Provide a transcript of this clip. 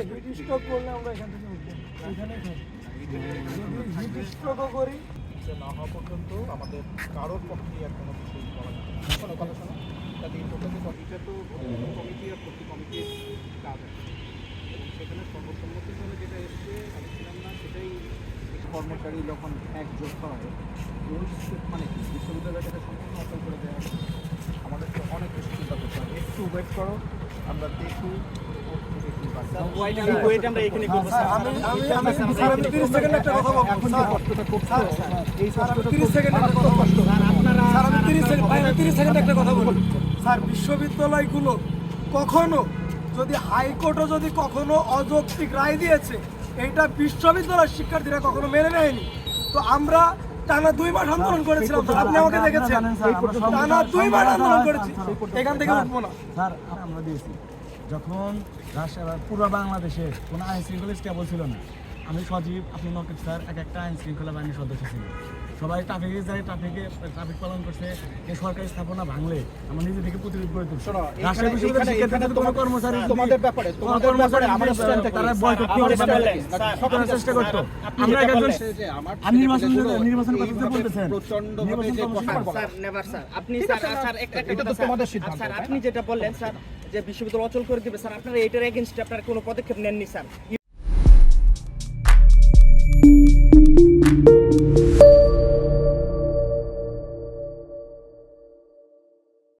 Heat stroke করলে আমরা এখান থেকে উঠবো এখানেই থাকি যদি হিট স্ট্রোকও করি না হওয়া পর্যন্ত আমাদের কারোর পক্ষে আর কোনো কিছু করা যাবে না। শোনো কথা শোনো, তাতে এই টোটালি এটা তো কমিটি আর প্রতি কমিটির কাজ আছে এবং সেখানে সর্বসম্মতিক্রমে যেটা এসছে আমি ছিলাম না সেটাই কর্মচারী যখন একজোট হয় রুলস মানে কি বিশ্ববিদ্যালয়টাকে সম্পূর্ণ অচল করে দেওয়া হবে। আমাদের তো অনেক কিছু চিন্তা করতে হবে, একটু ওয়েট করো, আমরা দেখি বিশ্ববিদ্যালয়গুলো কখনো যদি হাইকোর্টও যদি কখনো অযৌক্তিক রায় দিয়েছে এইটা বিশ্ববিদ্যালয়ের শিক্ষার্থীরা কখনো মেনে নেয়নি। তো আমরা টানা 2 মাস আন্দোলন করেছিলাম, আপনি আমাকে দেখেছেন, টানা 2 মাস আন্দোলন করেছি, এখান থেকে উঠবো না স্যার। আমরা দিয়েছি যখন পুরো বাংলাদেশে কোনো আইন শৃঙ্খলা স্টেবল ছিল না, আমি সজীব, আপনি নকিব স্যার একটা আইন শৃঙ্খলা বাহিনীর সদস্য ছিল, সবাই ট্রাফিকে যায়, ট্রাফিক পালন করছে। এই সরকারি স্থাপনা ভাঙলে আমরা নিজে থেকে প্রতিরোধ করে তুলছি। তোমাদের ব্যাপারে তারা বয়কট করার চেষ্টা করতো। আমরা নির্বাচন করতে বলতেছেন আপনি যেটা বললেন স্যার যে বিশ্ববিদ্যালয় অচল করে দিবে স্যার, আপনারা এটার এগেইনস্টে আপনারা কোনো পদক্ষেপ নেননি স্যার।